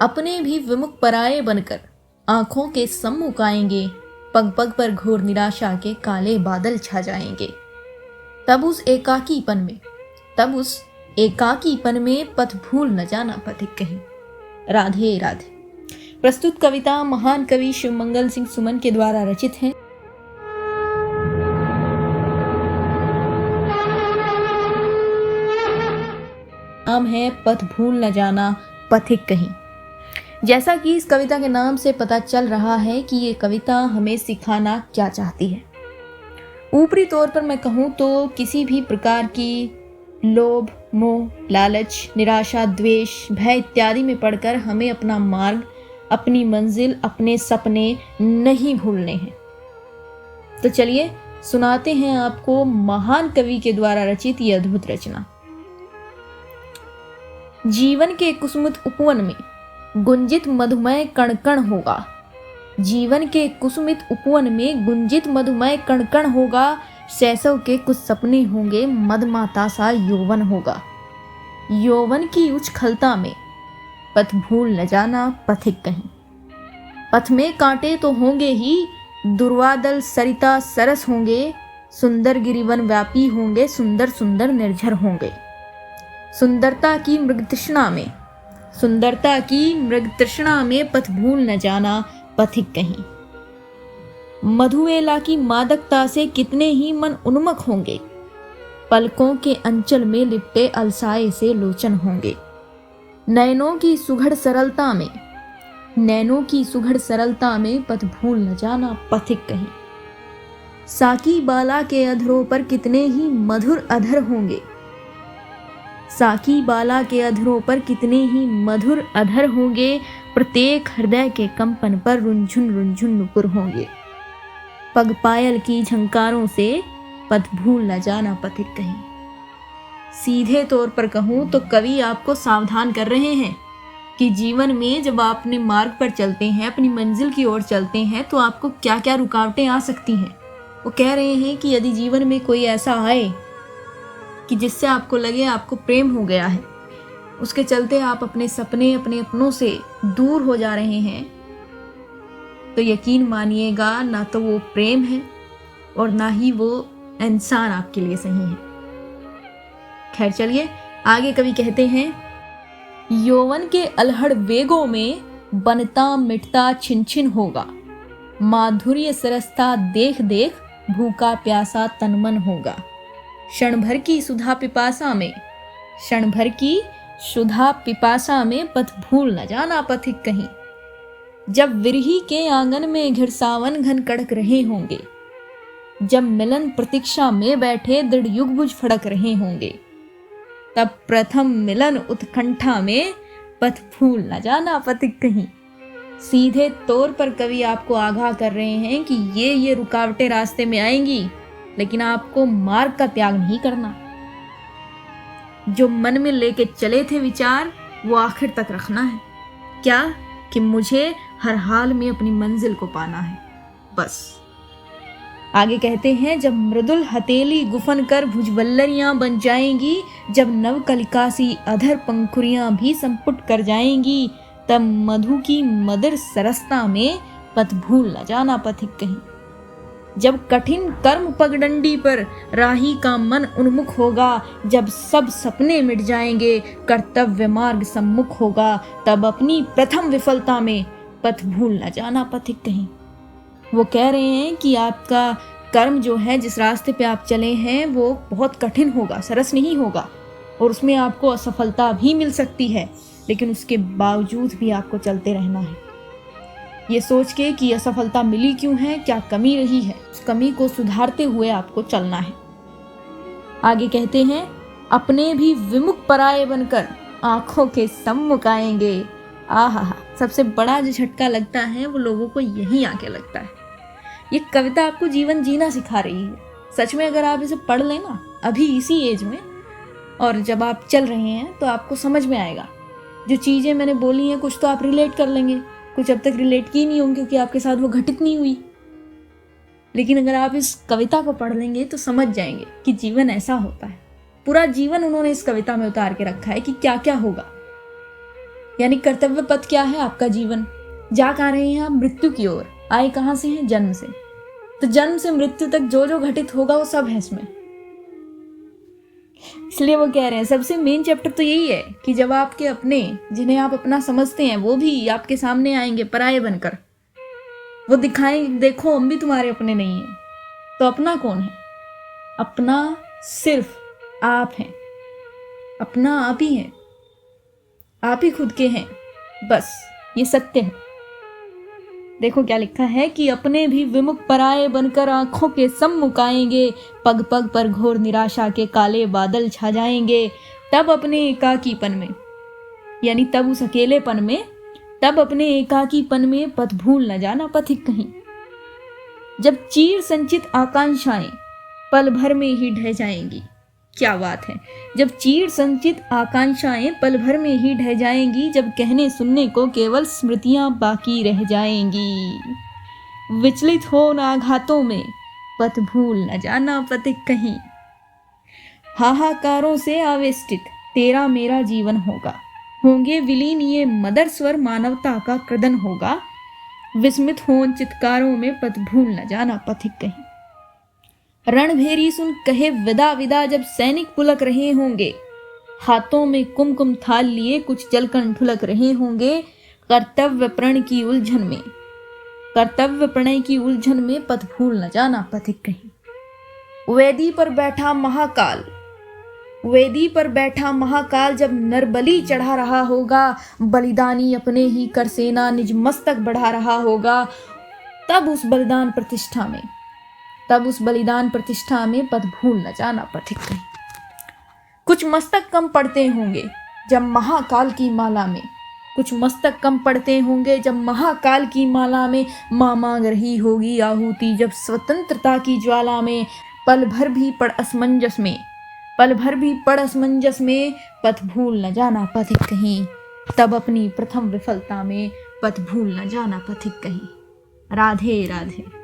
अपने भी विमुख पराये बनकर आंखों के सम्मुख आएंगे, पग पग पर घोर निराशा के काले बादल छा जाएंगे। तब उस एकाकीपन में पथ भूल न जाना पथिक कहीं। राधे राधे। प्रस्तुत कविता महान कवि शिवमंगल सिंह सुमन के द्वारा रचित है। नाम है पथ भूल न जाना पथिक कहीं। जैसा कि इस कविता के नाम से पता चल रहा है कि ये कविता हमें सिखाना क्या चाहती है। ऊपरी तौर पर मैं कहूँ तो किसी भी प्रकार की लोभ, मोह, लालच, निराशा, द्वेष, भय इत्यादि में पड़कर हमें अपना मार्ग, अपनी मंजिल, अपने सपने नहीं भूलने हैं। तो चलिए सुनाते हैं आपको महान कवि के द्वारा रचित ये अद्भुत रचना। जीवन के कुसुमित उपवन में गुंजित मधुमय कण कण होगा। जीवन के कुसुमित उपवन में गुंजित मधुमय कण कण होगा। शैशव के कुछ सपने होंगे, मदमाता सा यौवन होगा। यौवन की उछलता में पथ भूल न जाना पथिक कहीं। पथ में कांटे तो होंगे ही, दुर्वादल सरिता सरस होंगे। सुंदर गिरिवन व्यापी होंगे, सुंदर सुंदर निर्झर होंगे। सुंदरता की मृग तृष्णा में पथ भूल न जाना पथिक कहीं। मधुवेला की मादकता से कितने ही मन उन्मख होंगे। पलकों के अंचल में लिपटे अलसाए से लोचन होंगे। नैनों की सुघड़ सरलता में पथ भूल न जाना पथिक कहीं। साकी बाला के अधरों पर कितने ही मधुर अधर होंगे। साकी बाला के अधरों पर कितने ही मधुर अधर होंगे। प्रत्येक हृदय के कंपन पर रुंझुन रुंझुन नुपुर होंगे। पग पायल की झंकारों से पथ भूल न जाना पथिक कहीं। सीधे तौर पर कहूँ तो कवि आपको सावधान कर रहे हैं कि जीवन में जब आप अपने मार्ग पर चलते हैं, अपनी मंजिल की ओर चलते हैं, तो आपको क्या क्या रुकावटें आ सकती हैं। वो कह रहे हैं कि यदि जीवन में कोई ऐसा आए कि जिससे आपको लगे आपको प्रेम हो गया है, उसके चलते आप अपने सपने, अपने अपनों से दूर हो जा रहे हैं, तो यकीन मानिएगा ना तो वो प्रेम है और ना ही वो इंसान आपके लिए सही है। खैर चलिए आगे कवि कहते हैं, यौवन के अलहड़ वेगों में बनता मिटता छिन छिन होगा। माधुर्य सरसता देख देख भूखा प्यासा तनमन होगा। क्षण भर की सुधा पिपासा में पथ भूल न जाना पथिक कहीं। जब विरही के आंगन में घिरसावन घन कड़क रहे होंगे। जब मिलन प्रतीक्षा में बैठे दृढ़ युगभुज फड़क रहे होंगे। तब प्रथम मिलन उत्कंठा में पथ भूल न जाना पथिक कहीं। सीधे तौर पर कवि आपको आगाह कर रहे हैं कि ये रुकावटें रास्ते में आएंगी, लेकिन आपको मार्ग का त्याग नहीं करना। जो मन में लेके चले थे विचार, वो आखिर तक रखना है। क्या कि मुझे हर हाल में अपनी मंजिल को पाना है, बस। आगे कहते हैं, जब मृदुल हथेली गुफन कर भुजबल्लरियां बन जाएंगी। जब नव कलिकासी अधर पंखुरियां भी संपुट कर जाएंगी। तब मधु की मधुर सरसता में पथ भूल न जाना पथिक कहीं। जब कठिन कर्म पगडंडी पर राही का मन उन्मुख होगा। जब सब सपने मिट जाएंगे, कर्तव्य मार्ग सम्मुख होगा। तब अपनी प्रथम विफलता में पथ भूल न जाना पथिक कहीं। वो कह रहे हैं कि आपका कर्म जो है, जिस रास्ते पे आप चले हैं, वो बहुत कठिन होगा, सरस नहीं होगा, और उसमें आपको असफलता भी मिल सकती है, लेकिन उसके बावजूद भी आपको चलते रहना है। ये सोच के कि असफलता मिली क्यों है, क्या कमी रही है, उस कमी को सुधारते हुए आपको चलना है। आगे कहते हैं, अपने भी विमुख पराये बनकर आंखों के सम्मुख आएंगे। आहा, सबसे बड़ा जो झटका लगता है वो लोगों को यहीं आके लगता है। ये कविता आपको जीवन जीना सिखा रही है। सच में अगर आप इसे पढ़ लें ना अभी इसी एज में, और जब आप चल रहे हैं, तो आपको समझ में आएगा। जो चीज़ें मैंने बोली हैं, कुछ तो आप रिलेट कर लेंगे, कुछ अब तक रिलेट की नहीं होंगी क्योंकि आपके साथ वो घटित नहीं हुई। लेकिन अगर आप इस कविता को पढ़ लेंगे तो समझ जाएंगे कि जीवन ऐसा होता है। पूरा जीवन उन्होंने इस कविता में उतार के रखा है कि क्या क्या होगा। यानी कर्तव्य पथ क्या है? आपका जीवन। जा कहाँ रहे हैं आप? मृत्यु की ओर। आए कहाँ से हैं? जन्म से। तो जन्म से मृत्यु तक जो जो घटित होगा वो सब है इसमें। इसलिए वो कह रहे हैं सबसे मेन चैप्टर तो यही है कि जब आपके अपने, जिन्हें आप अपना समझते हैं, वो भी आपके सामने आएंगे पराये बनकर, वो दिखाएं देखो हम भी तुम्हारे अपने नहीं हैं। तो अपना कौन है? अपना सिर्फ आप हैं। अपना आप ही है, आप ही खुद के हैं, बस ये सत्य है। देखो क्या लिखा है कि अपने भी विमुख पराये बनकर आंखों के सम्मुख आएंगे, पग पग पर घोर निराशा के काले बादल छा जाएंगे। तब अपने एकाकीपन में, यानी तब उस अकेलेपन में, तब अपने एकाकीपन में पथ भूल न जाना पथिक कहीं। जब चीर संचित आकांक्षाएं पल भर में ही ढह जाएंगी। क्या बात है! जब चीर संचित आकांक्षाएं पल भर में ही ढह जाएंगी, जब कहने सुनने को केवल स्मृतियां बाकी रह जाएंगी। विचलित हो उन आघातों में पथ भूल न जाना पथिक कहीं। हाहाकारों से आवेष्टित तेरा मेरा जीवन होगा, होंगे विलीन ये मदर स्वर मानवता का क्रदन होगा। विस्मित हो उन चित्कारों में पथ भूल न जाना पथिक कहीं। रणभेरी सुन कहे विदा विदा, जब सैनिक पुलक रहे होंगे, हाथों में कुमकुम थाल लिए कुछ जलकन ढुलक रहे होंगे। कर्तव्य प्रण की उलझन में, कर्तव्य प्रणय की उलझन में पथ भूल न जाना पथिक कहीं। वेदी पर बैठा महाकाल, वेदी पर बैठा महाकाल, जब नरबली चढ़ा रहा होगा, बलिदानी अपने ही कर सेना निज मस्तक बढ़ा रहा होगा। तब उस बलिदान प्रतिष्ठा में, तब उस बलिदान प्रतिष्ठा में पथ भूल न जाना पथिक कहीं। कुछ मस्तक कम पड़ते होंगे जब महाकाल की माला में, कुछ मस्तक कम पड़ते होंगे जब महाकाल की माला में मां मांग रही होगी आहुति, जब स्वतंत्रता की ज्वाला में पल भर भी पड़ असमंजस में, पल भर भी पड़ असमंजस में पथ भूल न जाना पथिक कहीं। तब अपनी प्रथम विफलता में पथ भूल न जाना पथिक कहीं। राधे राधे।